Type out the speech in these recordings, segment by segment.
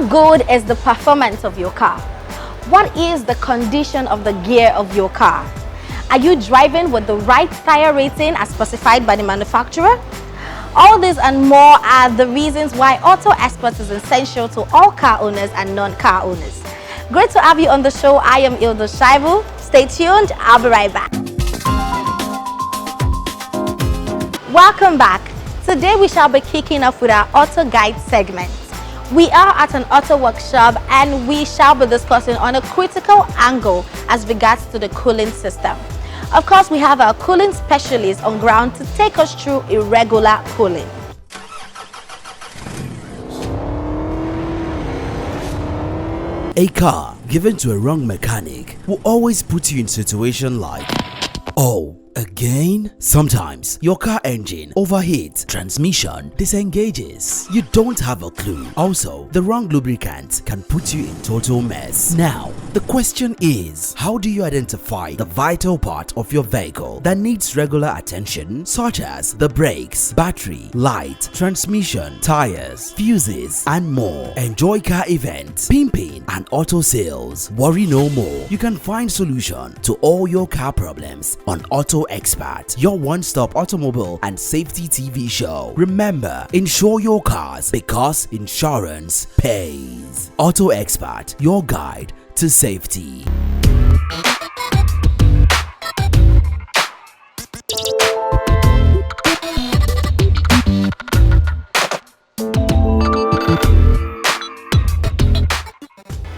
good is the performance of your car? What is the condition of the gear of your car? Are you driving with the right tire rating as specified by the manufacturer? All this and more are the reasons why Auto Expert is essential to all car owners and non-car owners. Great to have you on the show. I am Ildo Shaibu. Stay tuned. I'll be right back. Welcome back. Today we shall be kicking off with our Auto Guide segment. We are at an auto workshop and we shall be discussing on a critical angle as regards to the cooling system. Of course, we have our cooling specialist on ground to take us through irregular cooling. A car given to a wrong mechanic will always put you in a situation like, oh, again? Sometimes your car engine overheats, transmission disengages. You don't have a clue. Also, the wrong lubricant can put you in total mess. Now, the question is, how do you identify the vital part of your vehicle that needs regular attention, such as the brakes, battery, light, transmission, tires, fuses, and more? Enjoy car events, pimping, and auto sales. Worry no more. You can find solution to all your car problems on Auto Expert, your one-stop automobile and safety TV show. Remember, insure your cars because insurance pays. Auto Expert, your guide to safety.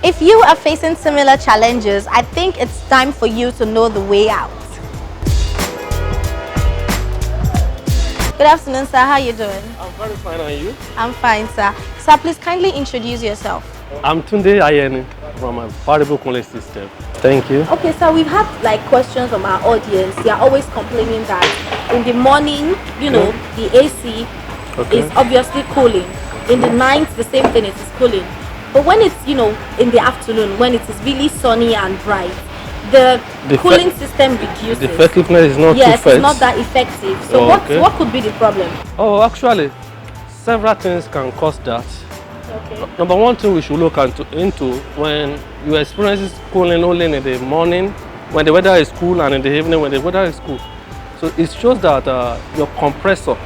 If you are facing similar challenges, I think it's time for you to know the way out. Good afternoon, sir. How are you doing? I'm very fine, and you? I'm fine, sir. Sir, please kindly introduce yourself. I'm Tunde Ayeni from a variable cooling system. Thank you. Okay, sir, we've had questions from our audience. They are always complaining that in the morning, the AC is obviously cooling. In the night, the same thing, it is cooling. But when it's, in the afternoon, when it is really sunny and bright, the cooling system reduces. The effectiveness is not too fast. Yes, it's not that effective. So what could be the problem? Oh, actually, several things can cause that. Okay. Number one thing we should look into when you experience cooling only in the morning, when the weather is cool, and in the evening when the weather is cool. So it shows that your compressor,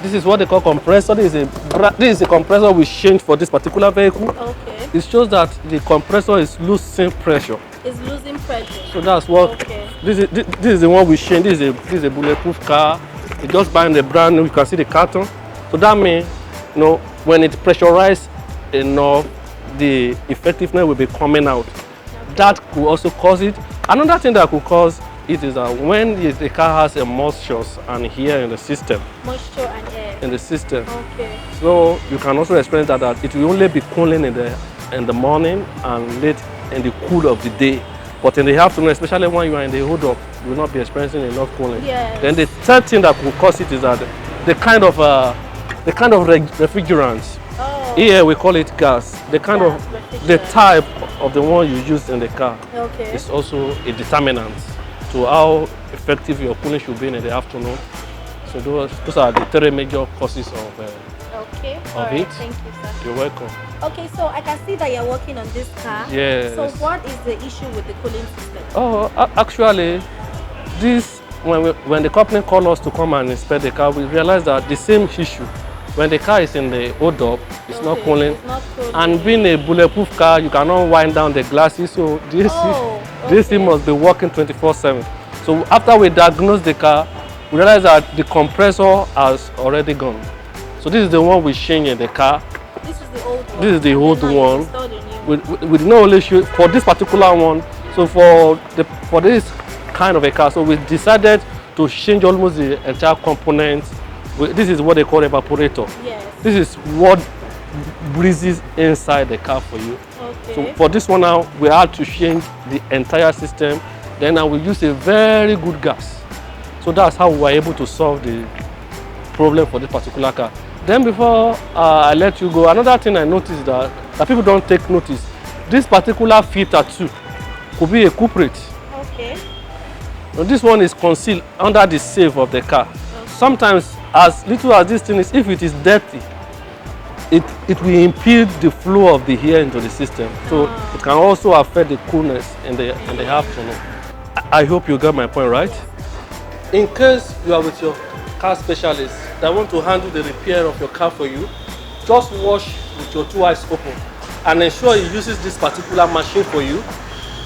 this is what they call compressor. This is a compressor we changed for this particular vehicle. Okay. It shows that the compressor is losing pressure. It's losing pressure. So that's what. Okay. This is the one we changed. This is a bulletproof car. You just buying the brand new. You can see the carton. So that means, when it pressurized enough, the effectiveness will be coming out. Okay. That could also cause it. Another thing that could cause it is that when the car has a moisture and air in the system. Moisture and air. In the system. Okay. So you can also experience that it will only be cooling in the morning and late in the cool of the day. But in the afternoon, especially when you are in the hold up, you will not be experiencing enough cooling. Yes. Then the third thing that could cause it is that the kind of refrigerants. Oh. Here we call it gas. The kind of the type of the one you use in the car is also a determinant to how effective your cooling should be in the afternoon. So those are the three major causes of it. Thank you, sir. You're welcome. Okay, so I can see that you're working on this car. Yes. So what is the issue with the cooling system? Oh, actually, when the company called us to come and inspect the car, we realized that the same issue. When the car is in the hold up, it's not cooling. It's not cooling. And being a bulletproof car, you cannot wind down the glasses, so this thing must be working 24/7. So after we diagnosed the car, we realized that the compressor has already gone. So this is the one we changed in the car. This is the old one. This is the old one. We did not only show for this particular one. So for this kind of a car, so we decided to change almost the entire components. This is what they call evaporator. Yes. This is what breezes inside the car for you. Okay. So for this one now, we had to change the entire system. Then I will use a very good gas. So that's how we were able to solve the problem for this particular car. Then before I let you go, another thing I noticed that people don't take notice. This particular filter too could be a culprit. Okay. Now this one is concealed under the safe of the car. Okay. Sometimes, as little as this thing is, if it is dirty, it will impede the flow of the air into the system. So it can also affect the coolness in the afternoon. I hope you got my point, right? In case you are with your car specialist that want to handle the repair of your car for you, just wash with your 2 eyes open and ensure he uses this particular machine for you.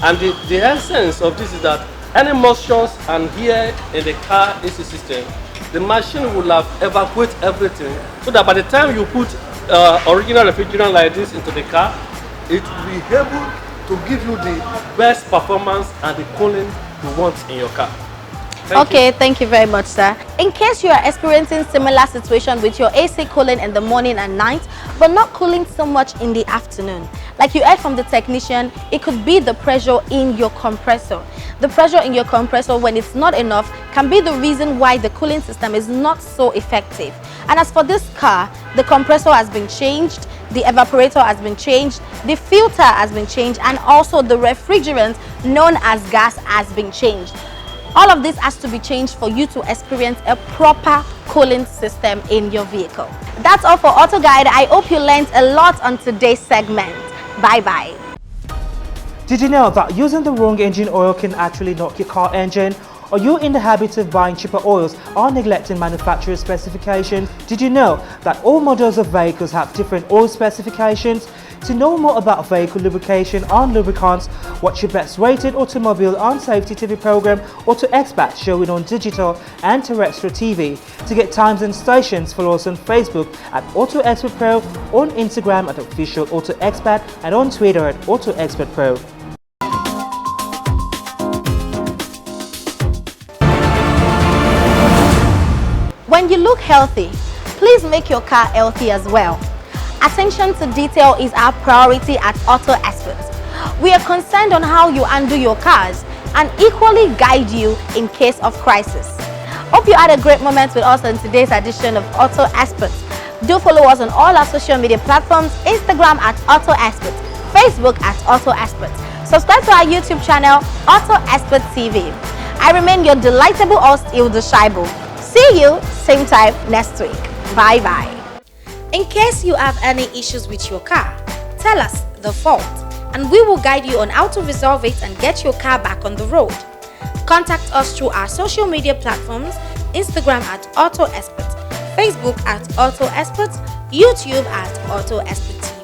And the essence of this is that any moisture and air in the car AC system, the machine will have evacuated everything, so that by the time you put original refrigerant like this into the car, it will be able to give you the best performance and the cooling you want in your car. Thank you very much, sir. In case you are experiencing similar situation with your AC cooling in the morning and night, but not cooling so much in the afternoon, like you heard from the technician, it could be the pressure in your compressor. The pressure in your compressor, when it's not enough, can be the reason why the cooling system is not so effective. And as for this car, the compressor has been changed, the evaporator has been changed, the filter has been changed, and also the refrigerant known as gas has been changed. All of this has to be changed for you to experience a proper cooling system in your vehicle. That's all for Auto Guide. I hope you learned a lot on today's segment. Bye-bye. Did you know that using the wrong engine oil can actually knock your car engine? Are you in the habit of buying cheaper oils or neglecting manufacturer specifications? Did you know that all models of vehicles have different oil specifications? To know more about vehicle lubrication and lubricants, watch your best rated automobile and safety TV program Auto Expert, showing on digital and terrestrial TV. To get times and stations, follow us on Facebook at Auto Expert Pro, on Instagram at Official Auto Expert, and on Twitter at Auto Expert Pro. When you look healthy, please make your car healthy as well. Attention to detail is our priority at Auto Experts. We are concerned on how you handle your cars and equally guide you in case of crisis. Hope you had a great moment with us on today's edition of Auto Experts. Do follow us on all our social media platforms: Instagram at Auto Experts, Facebook at Auto Experts. Subscribe to our YouTube channel, Auto Expert TV. I remain your delightable host, Hilda Shaibu. See you same time next week. Bye-bye. In case you have any issues with your car, tell us the fault and we will guide you on how to resolve it and get your car back on the road. Contact us through our social media platforms: Instagram at Auto Experts, Facebook at Auto Experts, YouTube at Auto Experts